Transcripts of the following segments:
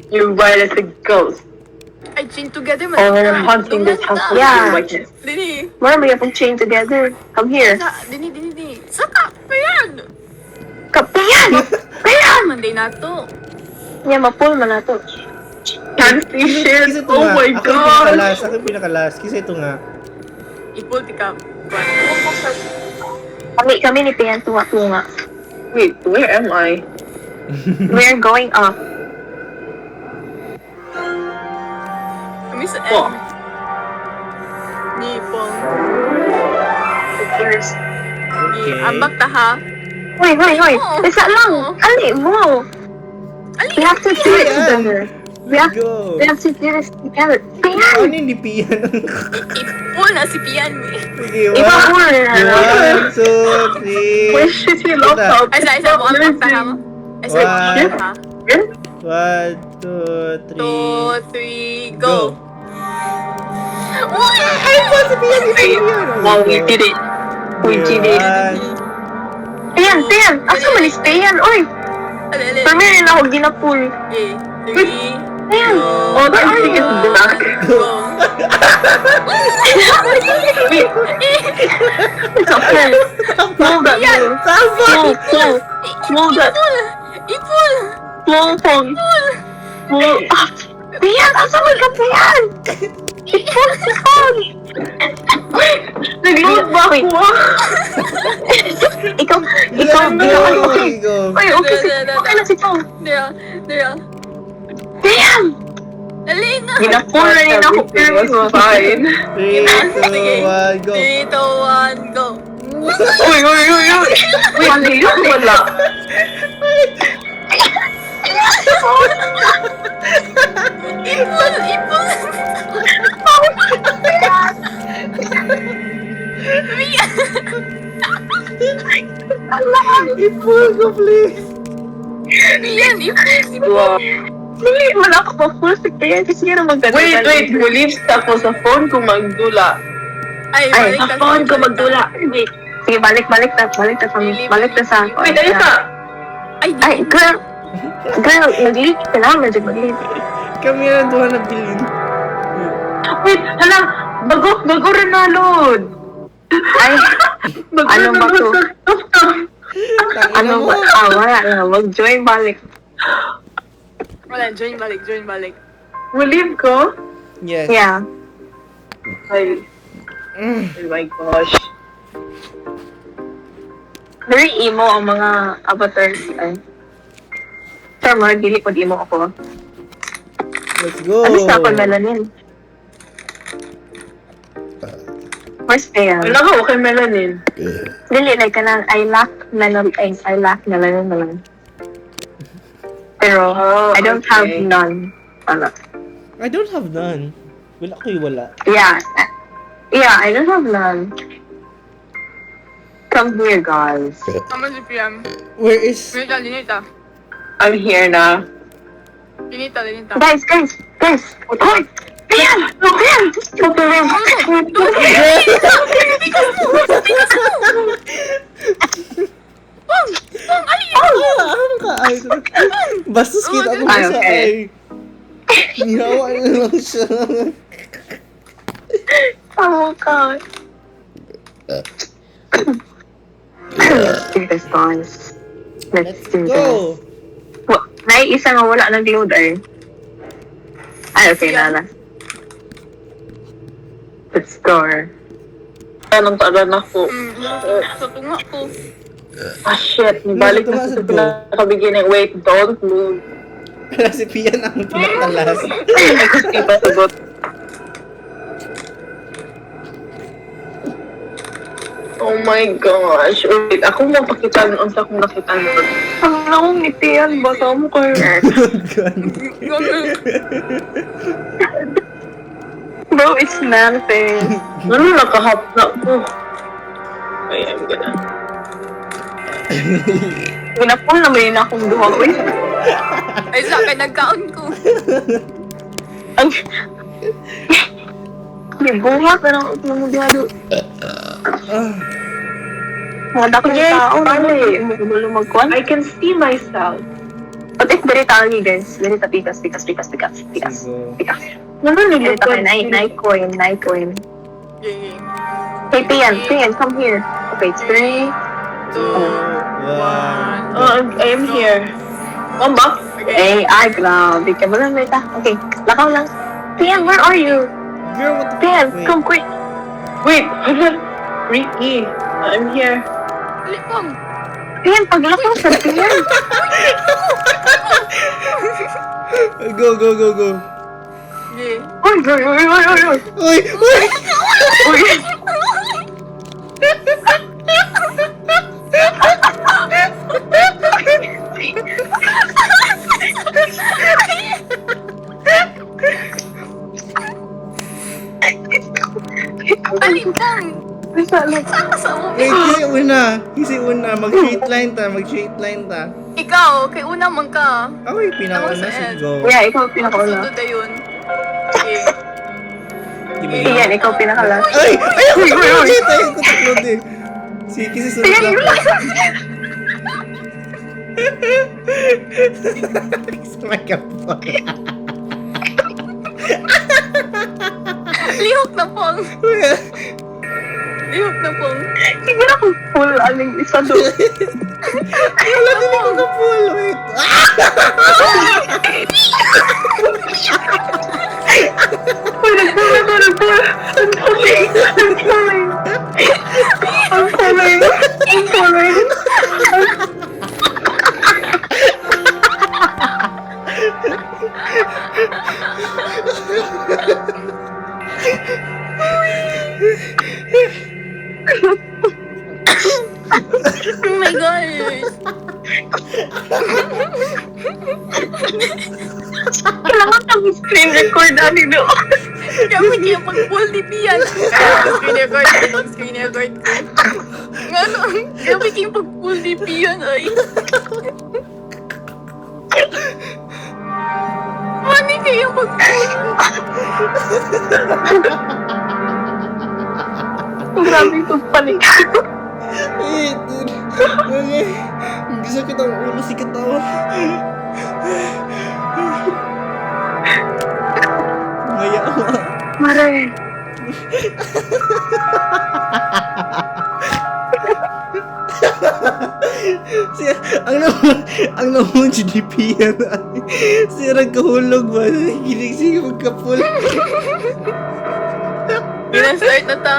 You ride as a ghost. I chain together Or haunting this house with Yeah. your whiteness. Dini. Mara may apong chain together. Come here. Dini. Saka, payan! Kapayan! Kapayan! Monday na to. Yan, ma-pull man na to. Can't see shit. Kasi ito Oh nga. my Ako yung god. pinakalas. Ako yung pinakalas. Kasi ito nga. Ipul tika. Kami ni Pian tunga-tunga. Wait, where am I? We're going up. Kami sa Oh. end. Nipong. Okay. Ambak ta ha. Hoy! Oo. Isa lang! Ali mo! We have to do it together. We have Go. to do this together. Ano Pian! hindi piyan? Ipul na si Pian eh. Sige, Iba mo one, na. 2, 3. Where should he look Ito. up? Isa, mo ambak ta ha mo. Isa, mo ambak ta ha. 1, 2, 3. 2, 3, go. Uy! Wow, we did it. We did it. Pian! Asa man is Pian? Oy! Alele. Permirin ako ginapul. Okay, 3, Pian! Oh, that thing is black. go. It's okay. Move that move. Move that. Ipul! Move. Ah, Pian! Asa man ka, Pian? Ipul! Nag-load ba Wait. ako? Ikaw, okay. Go. Oy, okay na si Tom. There. Pian! Dali na. Ginapul na rin ako, Everything was pero fine. 3, 2, 1, go. 3, 2, 1, go. Uy! Wait, wala. Ipul! I-pull ko, please. Yan, ipul! Wow. Hindi man ako pa-full si Pian kasi nga naman ganun. Wait, believe ako sa phone ko magdula. Ay, Ay, balik sa phone ko magdula. Wait. Sige, balik sa kami. Balik na sa ako. Wait, ayun ka. Ay, girl, nag-leak ka na. Medyo mag-leak. Kami na doon na bilin. Wait, hala. Bago rin na load. Ay, ano ba to? Ano ba? Wala na. Mag-join balik. Wala, join balik. Believe ko? Yes. Yeah. Ay, oh my gosh. Very emo ang mga avatars. Ay. Sir, mga dili ko emo ako. Let's go. Alis na ako melanin. Where's Pian? Wala ka, okay melanin. Dili, like ka na, I lack melanin na lang. Pero, Oh, I don't okay. have none. Wala. I don't have none. Wala ko yung wala. Yeah, I don't have none. Come here, guys. Tama si Pian. Where is... Linita. I'm here na. Linita. Guys! Hoy! Pian! Ano ka? Ay, bastos kita mo Ay, sa okay. ay. Niyawa na lang siya. Oh, God. Let's do this, guys. Let's do this. Go! Naiisa nga wala nag-load ay. Ay, okay na. Let's go. Anong taran ako? Sa tunga ko. Ah, shit. Nibalik na sa pinaka-beginning. Wait, don't move. Wala si Pian ang pinakalas. Hindi pa sagot. Oh my gosh. Wait, ako mo pakita nun sa kung nakita nun. Ang nakong ngitian, baka mo kayo. Bro, it's nothing. Ano nakahap na ako? Ay, I'm gonna... Pinapul na may na akong duha. Uy, Ay, sa akin, nagkaon ko. ang... May buhat na lang ako ng duha do. Mga dako ng Yes, tao na pare. mo. Magkuhan. I can see myself. But it's very tangy, guys. Very pikas. Pikas. Very tangy. Night coin. Okay. Hey, Tian, come here. Okay, 3, 2, 1. I'm here. Mama? Hey, ay, grabe ka ba lang, Rita? Okay, lakaw lang. Tian, where are you? Girl, what the Tian, fuck? come quick. Wait, hold on. Ricky, I'm here. Dali pong. Tian, paglakaw sa Tian. Go. Okay. Uy. Uy! Dali pong. Saan ka sa Wait, movie? kasi una. Mag-straight line ta. Ikaw, kay una man ka. Ako'y pinakauna si Go. Yeah, ikaw pinakauna. Sunod na yun. Okay. Tian, ikaw pinakalas. Ay! Ayoko ko taklod eh. Sige, kasi sunod Tian, ako. relax. My kapal. Lihok na pong. Lihok na pong. Sige na kung full aling isa doon. Wala din ako kapul. Wait. I'm sorry. Oh my gosh. Kailangan kang screen record ani doon. Kami kaya pag-pull ni Pian. Screen record ko. Ano? Kami kaya pag-pull ni Pian ay. Mani kaya pag-pull. Grabe itong panik. Wait, dude. Okay. Bisa kita ulo si ketawa. Ngaya ako. Maray. Siya, ang naman GDP yan ay. Siya nagkahulog ba? Ginig siya magkapul. Start na ta.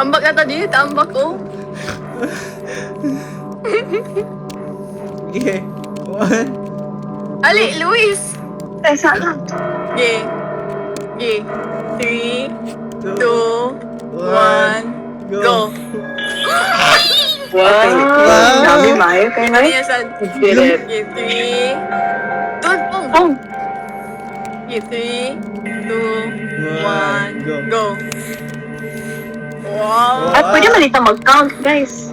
Ambak na ta din. Ambak ko. Okay. 1. Ali, Luis. Ay, sana. Okay. Okay. 3, 2, 1, go. Okay. Wow. Grabe, Mayo. Kaya na Ano yan, Sad? Get it. Okay, 3. Doon pong. Oh, Okay, 3, 2, 1, Go. go. Wow. at pwede malita mag-count, guys.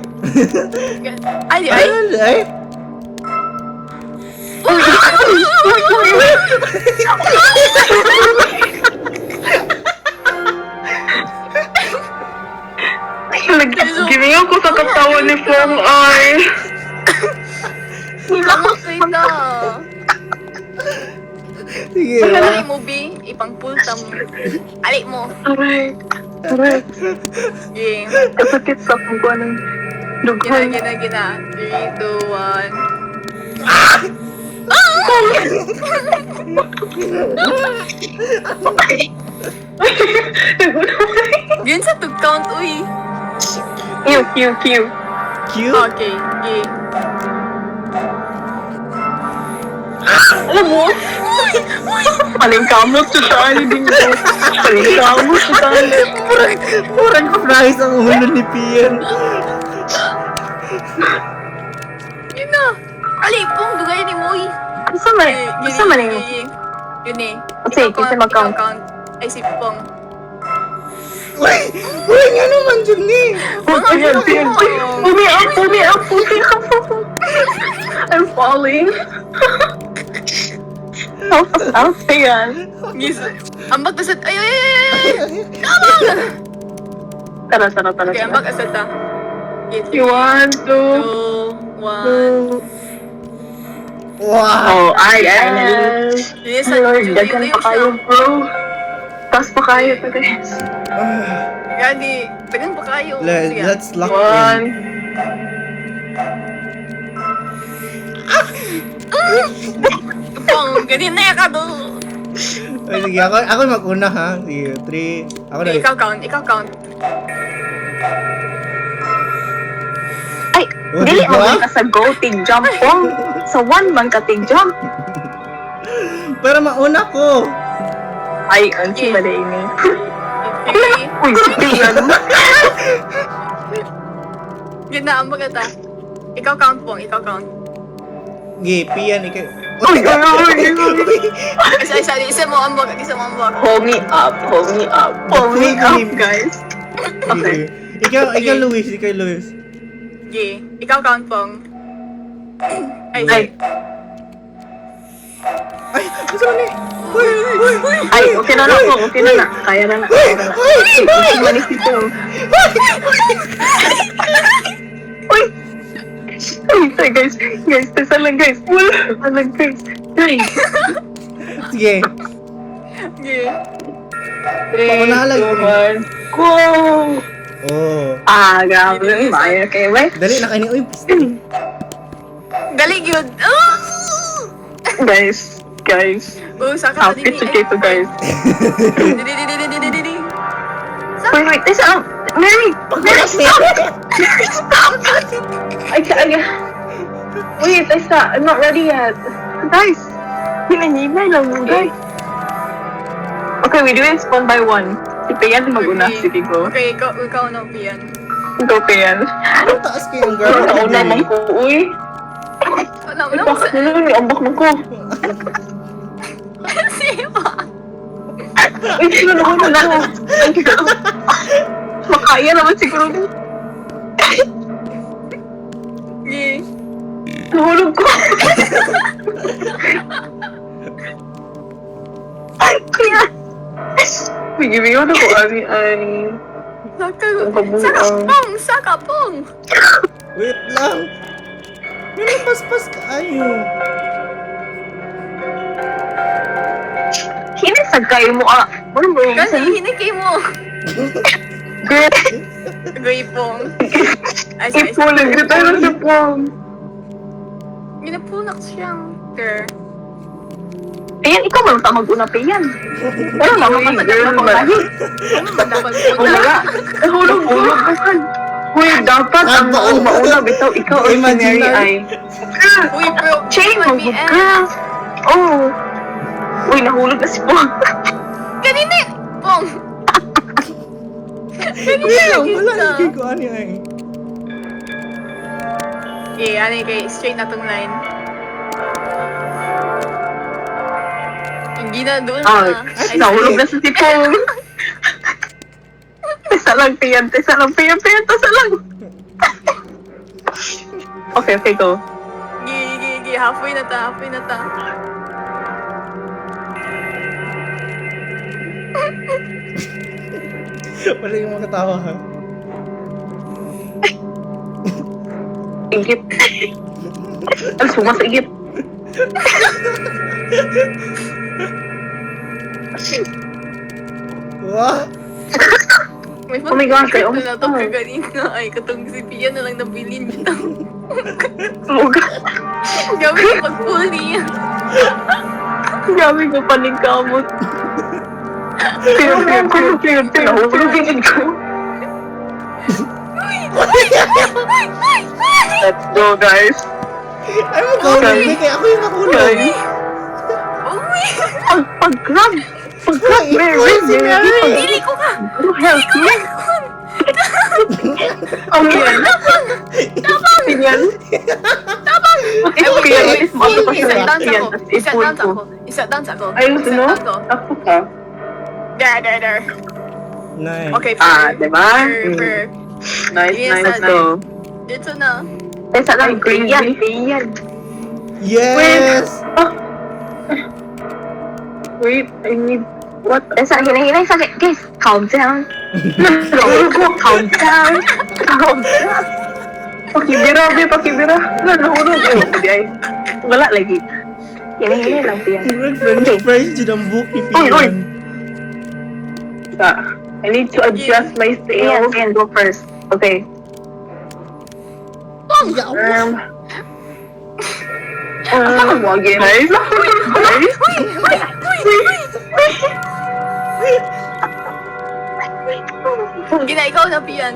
Ay, Ay! Ay! Giving ako sa katawan ni Fong ay. Namakay na. Sige. Ali mo, B. Ipang-pull tam. Ali mo. Aray. Aray. Game. Kasakit sa pagkuha ng dugon. Gina. 3, 2, 1. Yun sa to-count, uy. Q. Cute? Okay, game. Alam mo? Palingkamot sa tayo din ko. Palingkamot sa tayo. Murang surprise ang ulo ni Pian. Yun na. Ali, pong dugay ni mo, uy. Asa man yung... Yun eh. Sige, kasi mag-count. Ay, si Pong. Uy! Uy! Nga naman dyan ni! Pumi up. I'm falling. How yan? Yes. Ambag na sa... Ay! Tara. Okay, ambag na sa ta. Okay, 3, 1, 2, 2, 1. Wow! Oh, ay, finally. Yes, Lord, daghan pa kayo, bro. Taas pa kayo, guys. Gani, tagan pa kayo. Sige. Let's lock in. One. Pong, ganyan na ka do. Ay, sige, ako mag-una ha. Sige, 3. Ako na. Ikaw count. Ay, Oh, dili diba? mo ka sa go, tig-jump po. Sa 1 man ka tig-jump. Pero mauna ko. Ay, ansi ba ini? Okay. Uy, sige yan. Ginaan mo kita. Ikaw count, Pong. Ikaw count. Sige, piyan ikaw. Uy, Isa mo ambag. Hold me up. Hold me up, guys. Okay. Ikaw Luis. Okay. Ikaw count, Pong. Ay, Ay, Ay, gusto mo ni. ay, okay na po, okay na. Kaya na. Uy, manis ito. Uy! Ay, guys, tesa lang, guys. Tesa lang, guys. Ay, Sige. Okay. 3, Pakunalag. 2, 1. Go! Oh. grabe. Maya kayo, ba? Dali na kayo ni. Uy, Galing yun. Guys. Saka Happy to kayo, guys. Didi. Wait, tesa lang. Mary, stop! Wait, tesa, I'm not ready yet. Guys, hinahimay lang mo, guys. Okay, we do it one by one. Si Pian mag-una, sige go. Okay, ikaw na, Pian. Go, Pian. ang taas kayo ang girl. Ako naman ko, uy. Ano Bakit na may ambak mo ko? Uy, sino na ako? Makaya naman siguro. Okay. Nahulog ko. Kaya. Bigyan ako, ay. Saka, Pong! Wait lang. May paspas ka ayo. Hinisag kayo mo, Ano ba yung Kasi hinikay mo. girl? Gay, Pong. Ay, Ipulag na tayo sa pong. Ginapunak siyang. Girl. Ayan, ikaw man ta mag-una, Pian. Wala naman ka girl, sa pagkahi. Ano man dapat po Wala. Nahulog ko. Uy, dapat ang Tama. mauna bitaw ikaw ay si Mary Imaginary. ay. Uy, bro. Chain mo, girl. Oh. Uy, nahulog na si Pong. Kanina yun. Pong. Wait lang, wala na kayo ko ano ay. Okay, ano kay straight na tong line. Hindi na doon na. Ay, nahulog na si Pong. Tesa lang, Pian. Tesa lang. Okay, go. Gi. Halfway na ta. Wala yung mga tawa ha. Igip. Ang sumas igip. What? Oh my gosh, I almost na to kanina. Ay, katong si Pia na lang nabilin nito. Muga. Gawin yung pag-pull niya. Grabe ko paling kamot. Clear. Nahulog ko. Let's go, guys. Ay mo ka ulit. Kaya ako yung nakulog. Uy! Pag-grab. Uy, si Mary. Pili ko ka! Help me. Ang yan. Yan. Isa dance ako. Ay, no? Ako ka. There. Nice. Okay, Diba? Nice, Yes, nice. ano? So, Dito na. Tesa lang, Ay, crazy. Pian. Yes! wait, I need... What? Tesa, hinay sakit. Guys, calm down. Calm down. Pakibira. Nahulog. Ay, hindi ay. Wala lagi. Hini lang piyan. Murag french fries dyan ang book ni Oy, oy. Pian. I need to adjust my sails. Piyan, go first. Okay. Ako mo again. Nice. Nice. Gina, ikaw na piyan.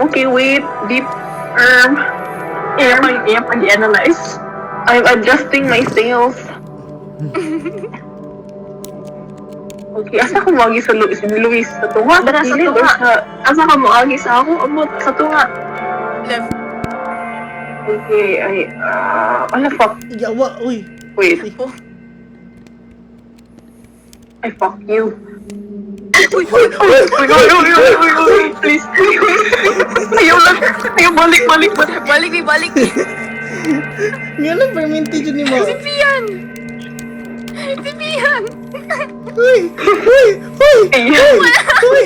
Okay, wait. Deep. Iya pag-analyze. I'm adjusting my sails. Okay, asa ko magi sa Luis? Sa tunga? Dara sa Dili, tunga. or sa... Asa ka mo agi sa ako? Amot sa tunga. Left. Okay, ay... ano fuck? Yawa, uy. Wait. Oh. I fuck you. Uy, Please. Ayaw lang. Ayaw, balik. balik. Nga lang permente dyan ni mo. Si Pian! Si Pian! Uy! Ayan. Uy!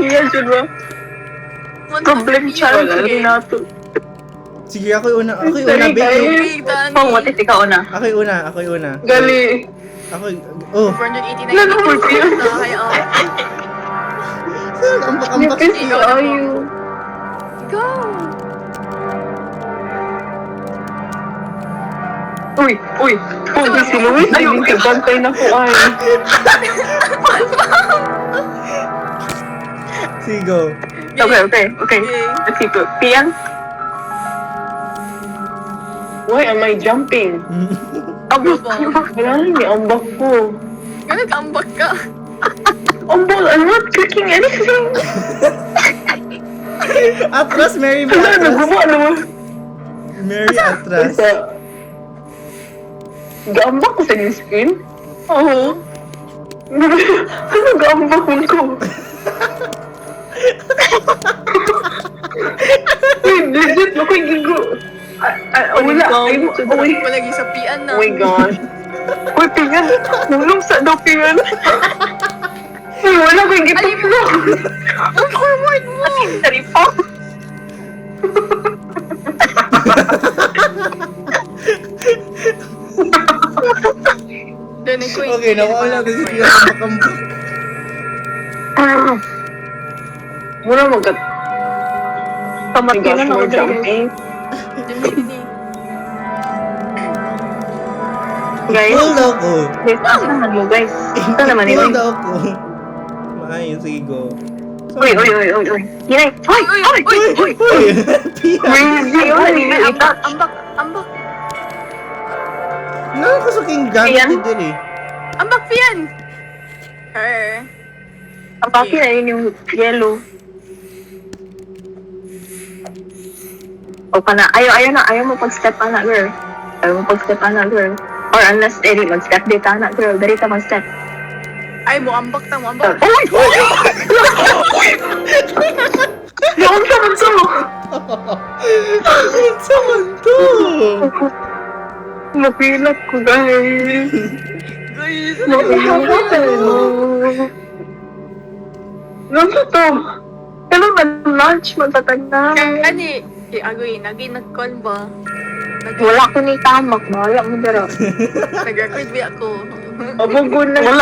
Ayan, dyan ba? Problem child. Okay. Nato. Sige, ako yung una. Ako yung una, Sorry, babe. guys. Okay, Dani. Pang, what is ikaw na? Ako yung una. Gali. Ako, oh. 489. Lalo mo, Pian. Kaya ako. Ambak-ambak Nipis si ka ayo. Go! Uy, si Luis. Ay, bantay na ko ay. Sige, go. Okay. Okay. Let's keep it. Piyan? Why am I jumping? Ambak. Wala lang, may ambak ko. Ganun tambak ka. Ambak, I'm not clicking anything. Atras, Mary, Wala, atras. nagbubuha naman. Mary, atras. Basta, gaambak ko sa new screen? Oo. Ano gaambak ko? Wait, legit, ako'y gigo. Wala, uy. Palagi sa Pian na. Oh my gosh. Uy, Pian. Hulong sa daw, Pian. Uy, wala ko yung gipag mo. Ang forward mo! Sorry po. Doon ko Okay, nawala na si Pian ambak-ambak. Muna magkat... Oh my gosh, Pamatingin ako more dyan. jumping. Guys. Hold ako. Guys, asa naman mo, guys? Ito naman yun. Hold ako. Maayos, sige, go. Uy. Ginay. Uy. Uy! Pian! Ayaw na nila. Ambak. Nang ko sa king gamit Pian? ni Dili. Ambak, Pian! Her. Ang paki na yun yung yellow. O pa na. Ayaw mo pag-step na, girl. Girl. Or unless, mag-step dito na, girl. Dari ka mag-step. Ay, mo ambak. Uy! Yung sa mo. Saan to? Napilat ko, guys. Guys, Napilat ko. Nasa to? Kailan mag-lunch? Magtatag na. Kani, agoy, nag-call ba? Wala ko ni tamak. Wala mo dara. Nag-record ba ako? Abugo na. Wala